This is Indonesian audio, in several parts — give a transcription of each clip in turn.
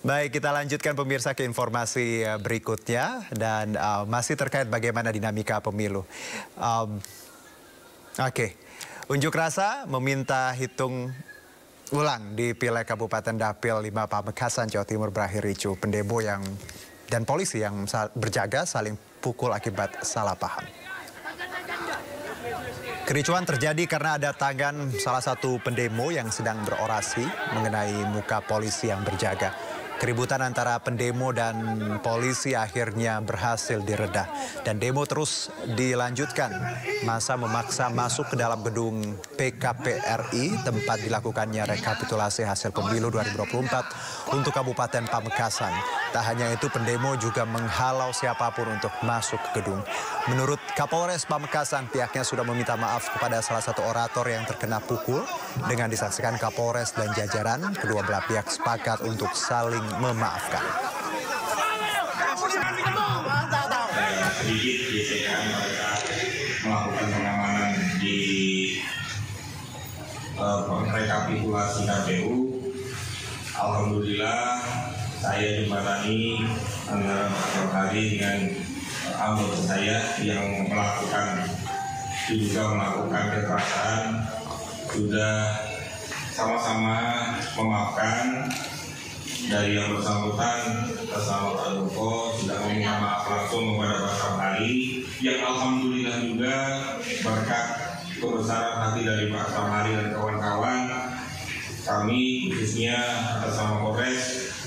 Baik, kita lanjutkan pemirsa ke informasi berikutnya dan masih terkait bagaimana dinamika pemilu. Unjuk rasa meminta hitung ulang di Pileg Kabupaten Dapil 5 Pamekasan, Jawa Timur berakhir ricuh. Pendemo dan polisi yang berjaga saling pukul akibat salah paham. Kericuan terjadi karena ada tangan salah satu pendemo yang sedang berorasi mengenai muka polisi yang berjaga. Keributan antara pendemo dan polisi akhirnya berhasil diredam dan demo terus dilanjutkan. Massa memaksa masuk ke dalam gedung PKPRI tempat dilakukannya rekapitulasi hasil pemilu 2024 untuk Kabupaten Pamekasan. Tak hanya itu, pendemo juga menghalau siapapun untuk masuk ke gedung. Menurut Kapolres Pamekasan, pihaknya sudah meminta maaf kepada salah satu orator yang terkena pukul. Dengan disaksikan Kapolres dan jajaran, kedua belah pihak sepakat untuk saling memaafkan. Sedikit gesekan mereka melakukan pengamanan di rekapitulasi KPU. Alhamdulillah saya jembatani antara Pak Hari dengan anggota saya yang diduga melakukan kekerasan sudah sama-sama memaafkan. Dari yang bersangkutan bersama Pak Joko sudah meminta maaf langsung kepada Pak Samhari, yang alhamdulillah juga berkat kebesaran hati dari Pak Samhari dan kawan-kawan, kami khususnya atas nama Polres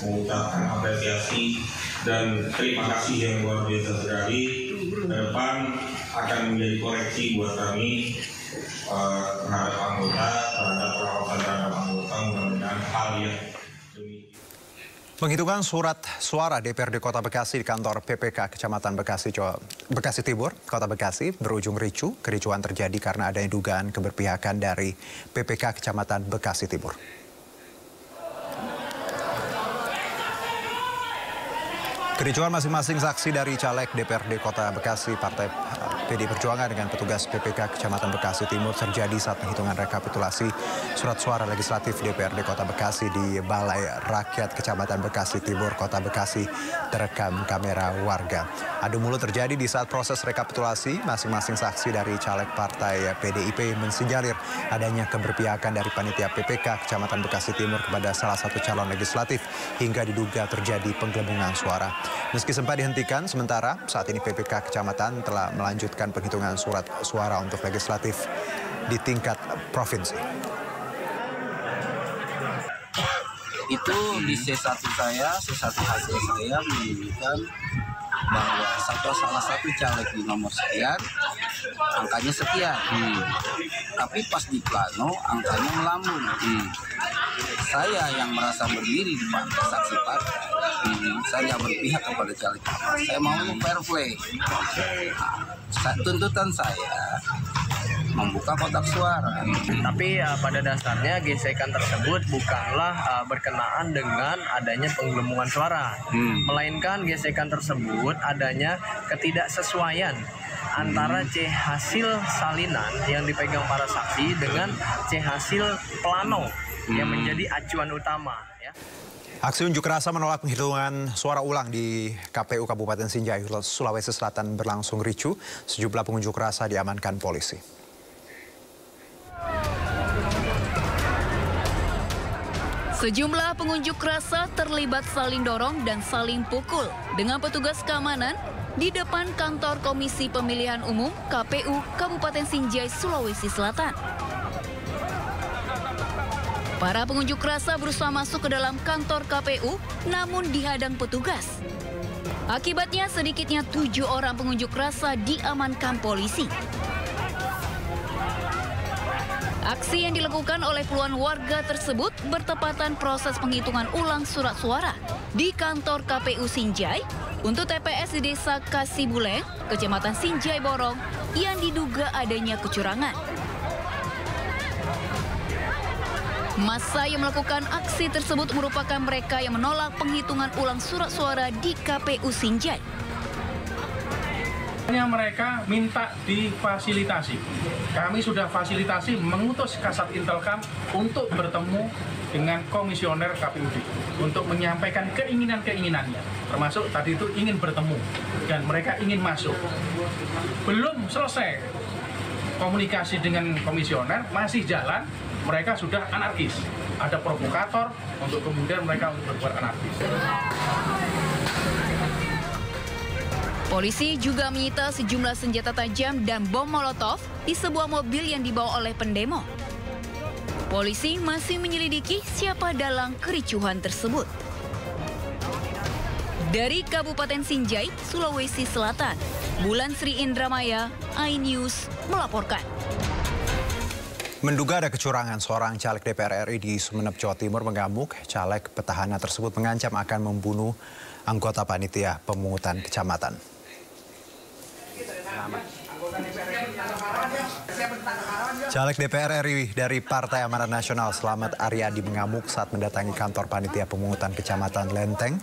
mengucapkan apresiasi dan terima kasih yang luar biasa sekali. Ke depan akan menjadi koreksi buat kami terhadap anggota, terhadap pengawasan terhadap anggota, mudah-mudahan hal yang Penghitungan surat suara DPRD Kota Bekasi di kantor PPK Kecamatan Bekasi Timur, Kota Bekasi berujung ricuh. Kericuan terjadi karena adanya dugaan keberpihakan dari PPK Kecamatan Bekasi Timur. Kericuan masing-masing saksi dari caleg DPRD Kota Bekasi Partai PD Perjuangan dengan petugas PPK Kecamatan Bekasi Timur terjadi saat penghitungan rekapitulasi surat suara legislatif DPRD Kota Bekasi di Balai Rakyat Kecamatan Bekasi Timur, Kota Bekasi terekam kamera warga. Adu mulut terjadi di saat proses rekapitulasi. Masing-masing saksi dari caleg Partai PDIP mensinyalir adanya keberpihakan dari panitia PPK Kecamatan Bekasi Timur kepada salah satu calon legislatif hingga diduga terjadi penggelembungan suara. Meski sempat dihentikan sementara, saat ini PPK Kecamatan telah melanjutkan penghitungan surat suara untuk legislatif di tingkat provinsi. Itu di C1 hasil saya menunjukkan bahwa salah satu caleg di nomor sekian, angkanya sekian. Tapi pas di plano, angkanya melambung. Saya yang merasa berdiri di partai saksi partai, saya berpihak kepada caleg. Saya mau fair play. Tuntutan saya membuka kotak suara. Tapi pada dasarnya gesekan tersebut bukanlah berkenaan dengan adanya penggelembungan suara, melainkan gesekan tersebut adanya ketidaksesuaian antara C hasil salinan yang dipegang para saksi dengan C hasil plano yang menjadi acuan utama. Aksi unjuk rasa menolak penghitungan suara ulang di KPU Kabupaten Sinjai, Sulawesi Selatan berlangsung ricuh. Sejumlah pengunjuk rasa diamankan polisi. Sejumlah pengunjuk rasa terlibat saling dorong dan saling pukul dengan petugas keamanan di depan kantor Komisi Pemilihan Umum KPU Kabupaten Sinjai, Sulawesi Selatan. Para pengunjuk rasa berusaha masuk ke dalam kantor KPU namun dihadang petugas. Akibatnya sedikitnya 7 orang pengunjuk rasa diamankan polisi. Aksi yang dilakukan oleh puluhan warga tersebut bertepatan proses penghitungan ulang surat suara di kantor KPU Sinjai untuk TPS di Desa Kasibuleng, Kecamatan Sinjai Borong yang diduga adanya kecurangan. Massa yang melakukan aksi tersebut merupakan mereka yang menolak penghitungan ulang surat suara di KPU Sinjai. Mereka minta difasilitasi. Kami sudah fasilitasi mengutus Kasat Intelkam untuk bertemu dengan komisioner KPUD untuk menyampaikan keinginan-keinginannya. Termasuk tadi itu ingin bertemu dan mereka ingin masuk. Belum selesai komunikasi dengan komisioner, masih jalan, mereka sudah anarkis. Ada provokator untuk kemudian mereka berbuat anarkis. Polisi juga menyita sejumlah senjata tajam dan bom molotov di sebuah mobil yang dibawa oleh pendemo. Polisi masih menyelidiki siapa dalang kericuhan tersebut. Dari Kabupaten Sinjai, Sulawesi Selatan, Bulan Sri Indramaya, iNews melaporkan. Menduga ada kecurangan, seorang caleg DPR RI di Sumeneb, Jawa Timur mengamuk. Caleg petahana tersebut mengancam akan membunuh anggota panitia pemungutan kecamatan. Caleg DPR RI dari Partai Amanat Nasional Slamet Aryadi mengamuk saat mendatangi kantor panitia pemungutan kecamatan Lenteng,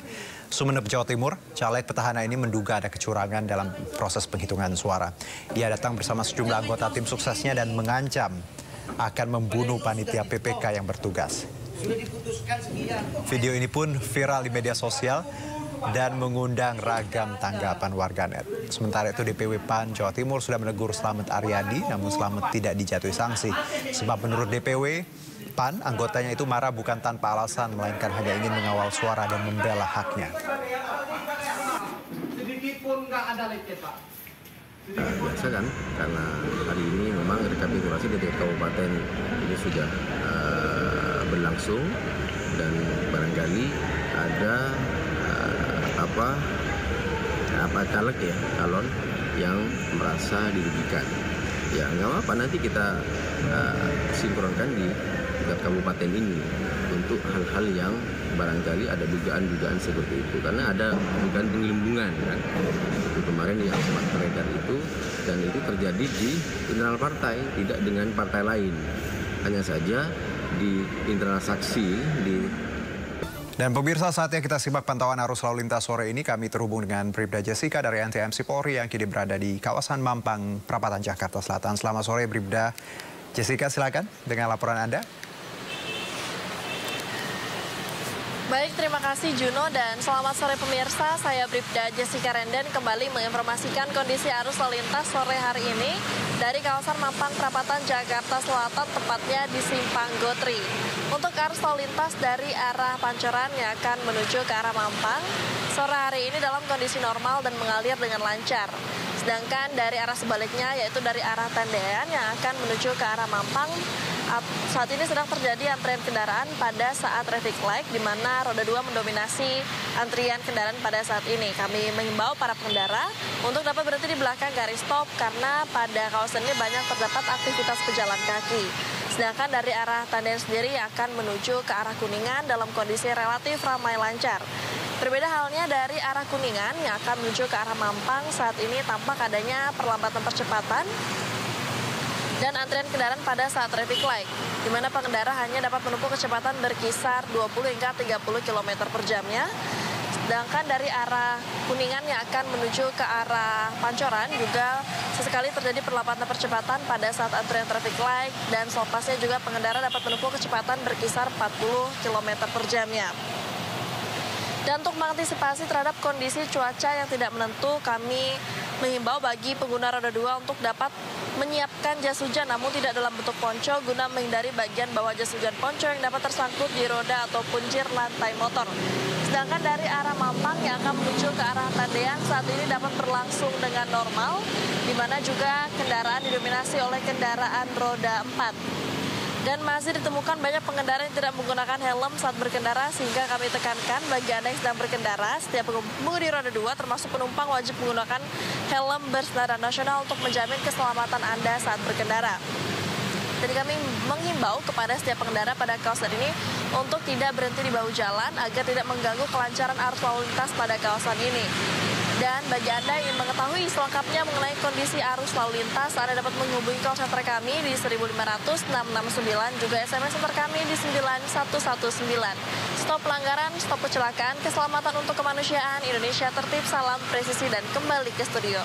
Sumeneb, Jawa Timur. Caleg petahana ini menduga ada kecurangan dalam proses penghitungan suara. Dia datang bersama sejumlah anggota tim suksesnya dan mengancam akan membunuh panitia PPK yang bertugas. Video ini pun viral di media sosial dan mengundang ragam tanggapan warganet. Sementara itu DPW PAN Jawa Timur sudah menegur Slamet Aryadi, namun Slamet tidak dijatuhi sanksi. Sebab menurut DPW PAN, anggotanya itu marah bukan tanpa alasan, melainkan hanya ingin mengawal suara dan membela haknya. Biasa kan, karena hari ini memang rekapitulasi di tingkat kabupaten ini sudah berlangsung dan barangkali ada caleg ya, calon yang merasa dirugikan. Ya nggak apa-apa, nanti kita sinkronkan di tingkat kabupaten ini untuk hal-hal yang barangkali ada dugaan-dugaan seperti itu. Karena ada dugaan penggelembungan kan. Itu kemarin yang sempat beredar itu, dan itu terjadi di internal partai, tidak dengan partai lain. Hanya saja di internal saksi di. Dan pemirsa, saatnya kita simak pantauan arus lalu lintas sore ini. Kami terhubung dengan Bribda Jessica dari NTMC Polri yang kini berada di kawasan Mampang, Perapatan, Jakarta Selatan. Selamat sore Bribda Jessica, silakan dengan laporan Anda. Baik, terima kasih Juno dan selamat sore pemirsa. Saya Bribda Jessica Renden kembali menginformasikan kondisi arus lalu lintas sore hari ini dari kawasan Mampang, Perapatan, Jakarta Selatan, tepatnya di Simpang Gotri. Untuk arus lalu lintas dari arah Pancoran yang akan menuju ke arah Mampang, sore hari ini dalam kondisi normal dan mengalir dengan lancar. Sedangkan dari arah sebaliknya, yaitu dari arah Tendean yang akan menuju ke arah Mampang, saat ini sedang terjadi antrian kendaraan pada saat traffic light, di mana roda 2 mendominasi antrian kendaraan pada saat ini. Kami mengimbau para pengendara untuk dapat berhenti di belakang garis stop karena pada kawasan ini banyak terdapat aktivitas pejalan kaki. Sedangkan dari arah Tendean sendiri yang akan menuju ke arah Kuningan dalam kondisi relatif ramai lancar. Berbeda halnya dari arah Kuningan yang akan menuju ke arah Mampang, saat ini tampak adanya perlambatan percepatan dan antrian kendaraan pada saat traffic light, di mana pengendara hanya dapat menempuh kecepatan berkisar 20 hingga 30 km per jamnya. Sedangkan dari arah Kuningan yang akan menuju ke arah Pancoran juga sesekali terjadi perlambatan percepatan pada saat antrian traffic light, dan selepasnya juga pengendara dapat menempuh kecepatan berkisar 40 km per jamnya. Dan untuk mengantisipasi terhadap kondisi cuaca yang tidak menentu, kami mengimbau bagi pengguna roda 2 untuk dapat menyiapkan jas hujan namun tidak dalam bentuk ponco guna menghindari bagian bawah jas hujan ponco yang dapat tersangkut di roda ataupun jir lantai motor. Sedangkan dari arah Mampang yang akan menuju ke arah Tendean saat ini dapat berlangsung dengan normal, di mana juga kendaraan didominasi oleh kendaraan roda 4. Dan masih ditemukan banyak pengendara yang tidak menggunakan helm saat berkendara, sehingga kami tekankan bagi Anda yang sedang berkendara, setiap pengemudi roda 2 termasuk penumpang wajib menggunakan helm berstandar nasional untuk menjamin keselamatan Anda saat berkendara. Jadi kami mengimbau kepada setiap pengendara pada kawasan ini untuk tidak berhenti di bahu jalan agar tidak mengganggu kelancaran arus lalu lintas pada kawasan ini. Dan bagi Anda yang ingin mengetahui selengkapnya mengenai kondisi arus lalu lintas, Anda dapat menghubungi call center kami di 1500 669, juga SMS center kami di 9119. Stop pelanggaran, stop kecelakaan, keselamatan untuk kemanusiaan, Indonesia tertib, salam presisi, dan kembali ke studio.